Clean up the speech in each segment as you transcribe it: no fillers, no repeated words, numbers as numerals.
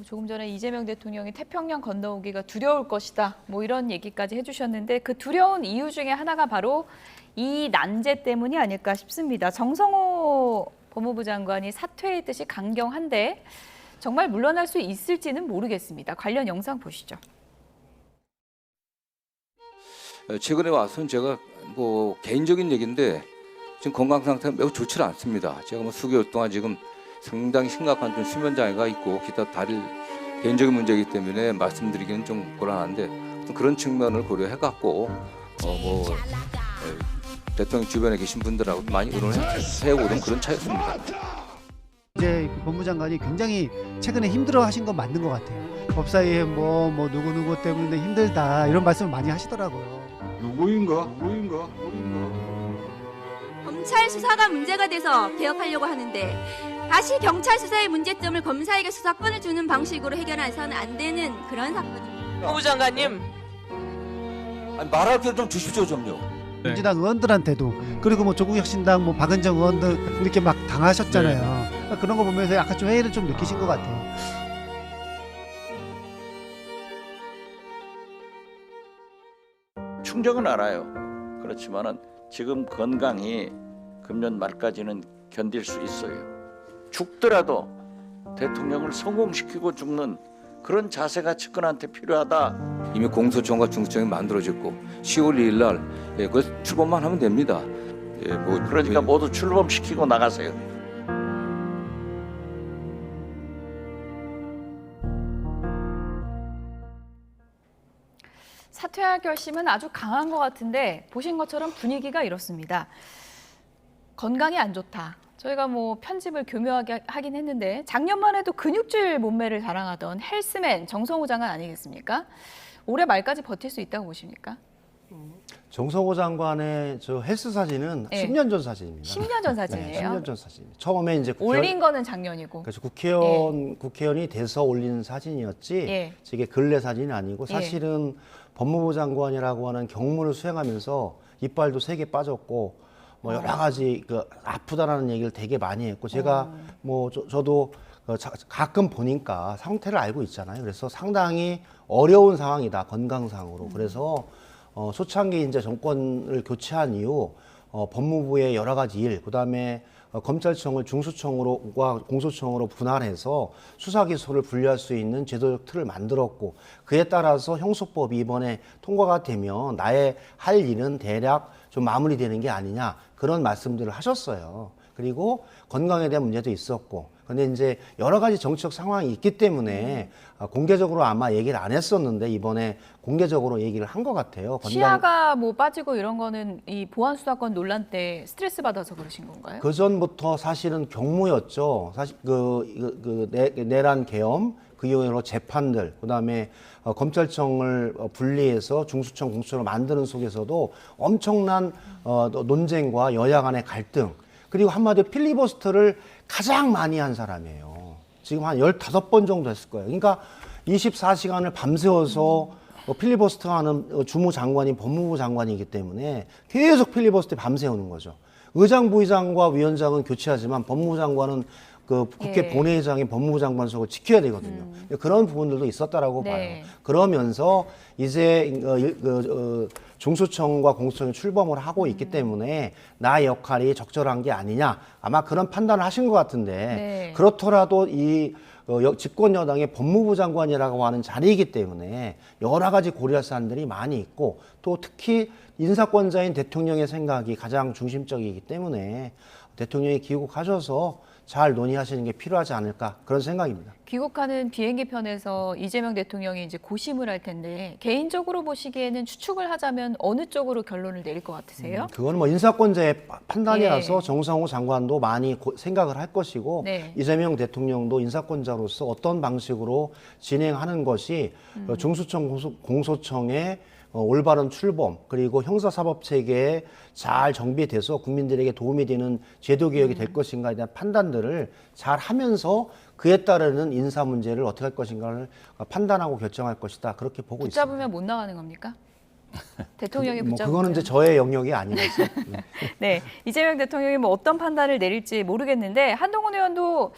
조금 전에 이재명 대통령이 태평양 건너오기가 두려울 것이다. 뭐 이런 얘기까지 해주셨는데 그 두려운 이유 중에 하나가 바로 이 난제 때문이 아닐까 싶습니다. 정성호 법무부 장관이 사퇴의 뜻이 강경한데 정말 물러날 수 있을지는 모르겠습니다. 관련 영상 보시죠. 최근에 와서는 제가 뭐 개인적인 얘기인데 지금 건강 상태가 매우 좋지 않습니다. 제가 뭐 수개월 동안 지금 상당히 심각한 좀 수면 장애가 있고 기타 다릴 개인적인 문제이기 때문에 말씀드리기는 좀 곤란한데 그런 측면을 고려해 갖고 대통령 주변에 계신 분들하고 많이 의논을 해오던 그런 차였습니다. 이제 법무장관이 굉장히 최근에 힘들어하신 건 맞는 것 같아요. 법사위에 뭐 누구 때문에 힘들다 이런 말씀을 많이 하시더라고요. 누구인가? 검찰 수사가 문제가 돼서 개혁하려고 하는데 다시 경찰 수사의 문제점을 검사에게 수사권을 주는 방식으로 해결해서는 안 되는 그런 사건입니다. 법무부 장관님. 아니, 말할 기회를 좀 주십시오 좀요. 민주당 의원들한테도 그리고 뭐 조국혁신당 뭐 박은정 의원들 이렇게 막 당하셨잖아요. 그러니까 그런 거 보면서 약간 좀 회의를 좀 느끼신 것 같아요. 충정은 알아요. 그렇지만은 지금 건강이 금년 말까지는 견딜 수 있어요. 죽더라도 대통령을 성공시키고 죽는 그런 자세가 측근한테 필요하다. 이미 공소청과 중수청이 만들어졌고 10월 2일 날 그 출범만 하면 됩니다. 그러니까 모두 출범시키고 나가세요. 사퇴할 결심은 아주 강한 것 같은데 보신 것처럼 분위기가 이렇습니다. 건강이 안 좋다. 저희가 뭐 편집을 교묘하게 하긴 했는데 작년만 해도 근육질 몸매를 자랑하던 헬스맨 정성호 장관 아니겠습니까? 올해 말까지 버틸 수 있다고 보십니까? 정성호 장관의 저 헬스 사진은 네. 10년 전 사진입니다. 10년 전 사진이에요? 네, 10년 전 사진입니다. 처음에 이제 올린 거는 작년이고. 그래서 국회의원이 돼서 올린 사진이었지 예. 이게 근래 사진이 아니고 사실은 법무부 장관이라고 하는 경무를 수행하면서 이빨도 3개 빠졌고 뭐 여러 가지 그 아프다라는 얘기를 되게 많이 했고 제가 뭐 저도 가끔 보니까 상태를 알고 있잖아요. 그래서 상당히 어려운 상황이다 건강상으로. 그래서 초창기 이제 정권을 교체한 이후 법무부의 여러 가지 일, 그다음에 검찰청을 중수청으로과 공소청으로 분할해서 수사 기소를 분리할 수 있는 제도적 틀을 만들었고 그에 따라서 형소법이 이번에 통과가 되면 나의 할 일은 대략 좀 마무리되는 게 아니냐 그런 말씀들을 하셨어요. 그리고 건강에 대한 문제도 있었고 근데 이제 여러 가지 정치적 상황이 있기 때문에 공개적으로 아마 얘기를 안 했었는데 이번에 공개적으로 얘기를 한 것 같아요. 치아가 뭐 빠지고 이런 거는 이 보안수사권 논란 때 스트레스 받아서 그러신 건가요? 그 전부터 사실은 경무였죠. 사실 내란 계엄 그 이후로 재판들 그다음에 검찰청을 분리해서 중수청 공수처로 만드는 속에서도 엄청난 논쟁과 여야 간의 갈등 그리고 한마디로 필리버스터를 가장 많이 한 사람이에요. 지금 한 15번 정도 했을 거예요. 그러니까 24시간을 밤새워서 필리버스터하는 주무장관이 법무부 장관이기 때문에 계속 필리버스터 밤새우는 거죠. 의장, 부의장과 위원장은 교체하지만 법무부 장관은 그 국회 본회의장이 법무부 장관 속을 지켜야 되거든요. 그런 부분들도 있었다라고 봐요. 그러면서 이제 중수청과 공수청이 출범을 하고 있기 때문에 나의 역할이 적절한 게 아니냐 아마 그런 판단을 하신 것 같은데 그렇더라도 이 집권 여당의 법무부 장관이라고 하는 자리이기 때문에 여러 가지 고려할 사안들이 많이 있고 또 특히 인사권자인 대통령의 생각이 가장 중심적이기 때문에 대통령이 귀국하셔서 잘 논의하시는 게 필요하지 않을까 그런 생각입니다. 귀국하는 비행기 편에서 이재명 대통령이 이제 고심을 할 텐데 개인적으로 보시기에는 추측을 하자면 어느 쪽으로 결론을 내릴 것 같으세요? 그건 뭐 인사권자의 판단이라서 정성호 장관도 많이 생각을 할 것이고 이재명 대통령도 인사권자로서 어떤 방식으로 진행하는 것이 중수청 공소청의 올바른 출범 그리고 형사사법체계에 잘 정비돼서 국민들에게 도움이 되는 제도개혁이 될 것인가에 대한 판단들을 잘 하면서 그에 따르는 인사 문제를 어떻게 할 것인가를 판단하고 결정할 것이다. 그렇게 보고 있습니다. 붙잡으면 못 나가는 겁니까? 대통령이 붙잡으면. 그거는 이제 저의 영역이 아니라서. 네, 이재명 대통령이 뭐 어떤 판단을 내릴지 모르겠는데 한동훈 의원도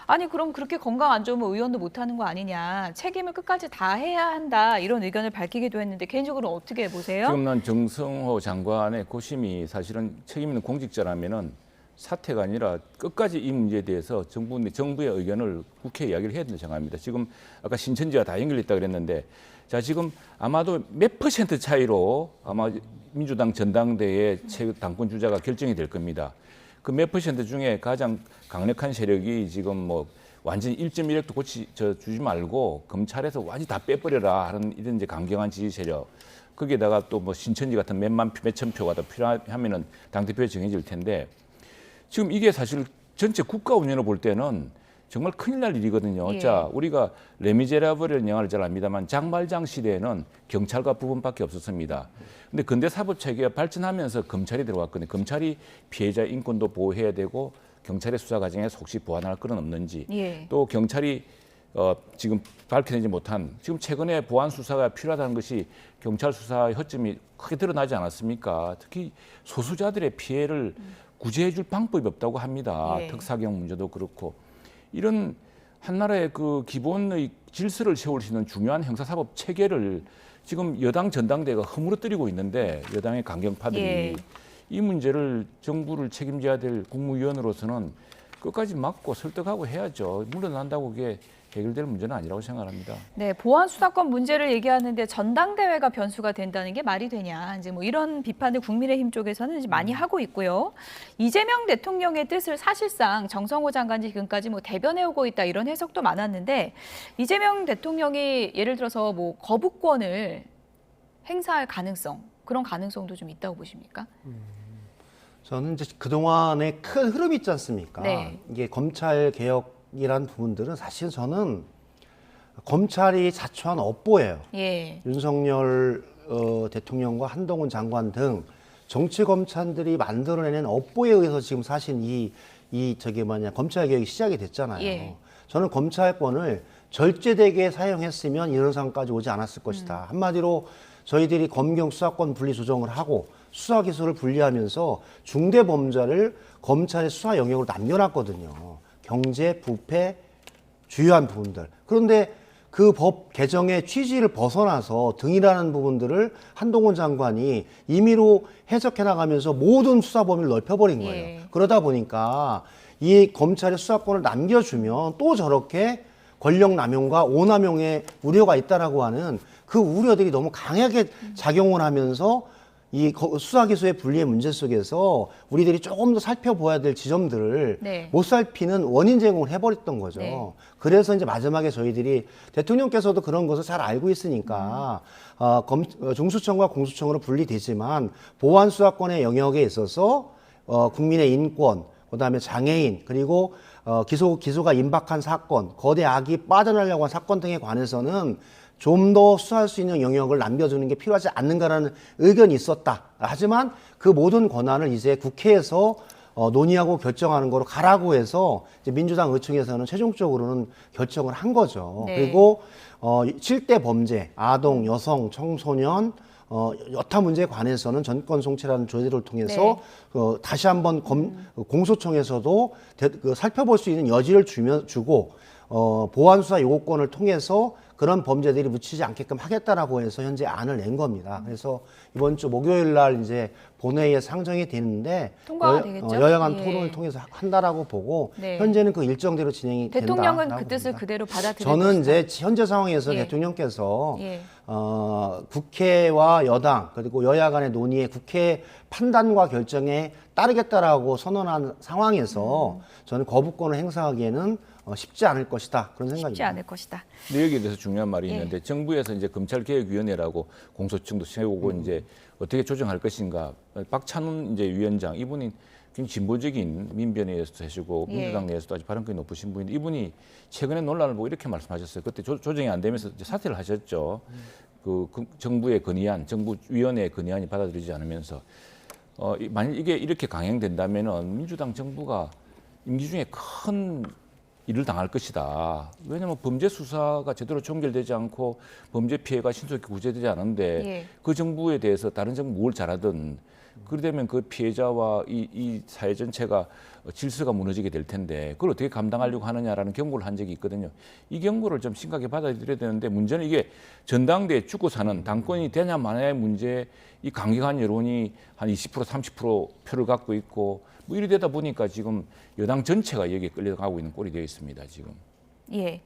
아니 그럼 그렇게 건강 안 좋으면 의원도 못 하는 거 아니냐. 책임을 끝까지 다 해야 한다. 이런 의견을 밝히기도 했는데 개인적으로 어떻게 보세요? 지금은 정성호 장관의 고심이 사실은 책임 있는 공직자라면은 사퇴가 아니라 끝까지 이 문제에 대해서 정부의 의견을 국회에 이야기를 해야 된다고 생각합니다. 지금 아까 신천지와 다 연결됐다 그랬는데 자 지금 아마도 몇 % 차이로 아마 민주당 전당대회 당권 주자가 결정이 될 겁니다. 그 몇 % 중에 가장 강력한 세력이 지금 뭐 완전히 1.1핵도 주지 말고 검찰에서 완전히 다 빼버려라 하는 이런 이제 강경한 지지 세력. 거기에다가 또 뭐 신천지 같은 몇천 표가 더 필요하면은 당대표에 정해질 텐데 지금 이게 사실 전체 국가 운영을 볼 때는 정말 큰일 날 일이거든요. 예. 자, 우리가 레미제라블이라는 영화를 잘 압니다만 장말장 시대에는 경찰과 부분밖에 없었습니다. 근데 근대 사법 체계가 발전하면서 검찰이 들어왔거든요. 검찰이 피해자 인권도 보호해야 되고 경찰의 수사 과정에서 혹시 보완할 건은 없는지 예. 또 경찰이 지금 밝혀내지 못한 지금 최근에 보안 수사가 필요하다는 것이 경찰 수사의 허점이 크게 드러나지 않았습니까? 특히 소수자들의 피해를 구제해 줄 방법이 없다고 합니다. 예. 특사경 문제도 그렇고 이런 한 나라의 그 기본의 질서를 세울 수 있는 중요한 형사사법 체계를 지금 여당 전당대회가 허물어뜨리고 있는데 여당의 강경파들이 예. 이 문제를 정부를 책임져야 될 국무위원으로서는 끝까지 막고 설득하고 해야죠. 물러난다고 그게 해결될 문제는 아니라고 생각합니다. 네, 보안 수사권 문제를 얘기하는데 전당대회가 변수가 된다는 게 말이 되냐. 이제 뭐 이런 비판을 국민의힘 쪽에서는 이제 많이 하고 있고요. 이재명 대통령의 뜻을 사실상 정성호 장관이 지금까지 뭐 대변해 오고 있다 이런 해석도 많았는데 이재명 대통령이 예를 들어서 뭐 거부권을 행사할 가능성 그런 가능성도 좀 있다고 보십니까? 저는 이제 그동안의 큰 흐름이 있지 않습니까? 네. 이게 검찰 개혁이란 부분들은 사실 저는 검찰이 자초한 업보예요. 예. 윤석열 대통령과 한동훈 장관 등 정치 검찰들이 만들어내는 업보에 의해서 지금 사실 검찰 개혁이 시작이 됐잖아요. 예. 저는 검찰권을 절제되게 사용했으면 이런 상황까지 오지 않았을 것이다. 한마디로 저희들이 검경 수사권 분리 조정을 하고 수사 기소를 분리하면서 중대 범죄를 검찰의 수사 영역으로 남겨놨거든요. 경제, 부패, 주요한 부분들. 그런데 그 법 개정의 취지를 벗어나서 등이라는 부분들을 한동훈 장관이 임의로 해석해 나가면서 모든 수사 범위를 넓혀버린 거예요. 예. 그러다 보니까 이 검찰의 수사권을 남겨주면 또 저렇게 권력 남용과 오남용의 우려가 있다라고 하는 그 우려들이 너무 강하게 작용을 하면서 이 수사 기소의 분리의 문제 속에서 우리들이 조금 더 살펴봐야 될 지점들을 네. 못 살피는 원인 제공을 해버렸던 거죠. 네. 그래서 이제 마지막에 저희들이 대통령께서도 그런 것을 잘 알고 있으니까 중수청과 공수청으로 분리되지만 보안 수사권의 영역에 있어서 국민의 인권, 그다음에 장애인 그리고 기소가 임박한 사건, 거대 악이 빠져나려고 한 사건 등에 관해서는 좀 더 수사할 수 있는 영역을 남겨주는 게 필요하지 않는가라는 의견이 있었다. 하지만 그 모든 권한을 이제 국회에서 논의하고 결정하는 거로 가라고 해서 이제 민주당 의총에서는 최종적으로는 결정을 한 거죠. 네. 그리고 7대 범죄, 아동, 여성, 청소년, 여타 문제에 관해서는 전권 송치라는 조례를 통해서 다시 한번 공소청에서도 살펴볼 수 있는 여지를 주고 보안 수사 요구권을 통해서 그런 범죄들이 묻히지 않게끔 하겠다라고 해서 현재 안을 낸 겁니다. 그래서 이번 주 목요일 날 이제 본회의에 상정이 되는데 통과가 되겠죠? 여야간 예. 토론을 통해서 한다라고 보고 네. 현재는 그 일정대로 진행이 대통령은 된다라고 그 뜻을 봅니다. 그대로 받아들일 저는 것이다. 이제 현재 상황에서 예. 대통령께서 예. 국회와 여당 그리고 여야 간의 논의에 국회 판단과 결정에 따르겠다라고 선언한 상황에서 저는 거부권을 행사하기에는 쉽지 않을 것이다 그런 생각입니다. 쉽지 않을 것이다. 근데 여기에 대해서 중요한 말이 예. 있는데 정부에서 이제 검찰개혁위원회라고 공소청도 세우고 이제 어떻게 조정할 것인가 박찬훈 이제 위원장 이분이 굉장히 진보적인 민변회에서도 하시고 예. 민주당 내에서도 아주 발언권이 높으신 분인데 이분이 최근에 논란을 보고 이렇게 말씀하셨어요. 그때 조정이 안 되면서 이제 사퇴를 하셨죠. 그 정부의 건의안, 정부위원회의 건의안이 받아들이지 않으면서 만약 이게 이렇게 강행된다면은 민주당 정부가 임기 중에 큰 일을 당할 것이다. 왜냐하면 범죄 수사가 제대로 종결되지 않고 범죄 피해가 신속히 구제되지 않은데 예. 그 정부에 대해서 다른 정부 뭘 잘하든 그러되면 그 피해자와 이 사회 전체가 질서가 무너지게 될 텐데 그걸 어떻게 감당하려고 하느냐라는 경고를 한 적이 있거든요. 이 경고를 좀 심각하게 받아들여야 되는데 문제는 이게 전당대회 죽고 사는 당권이 되냐 마냐의 문제, 이 강경한 여론이 한 20% 30% 표를 갖고 있고 뭐 이래 되다 보니까 지금 여당 전체가 여기에 끌려가고 있는 꼴이 되어 있습니다. 지금. 예.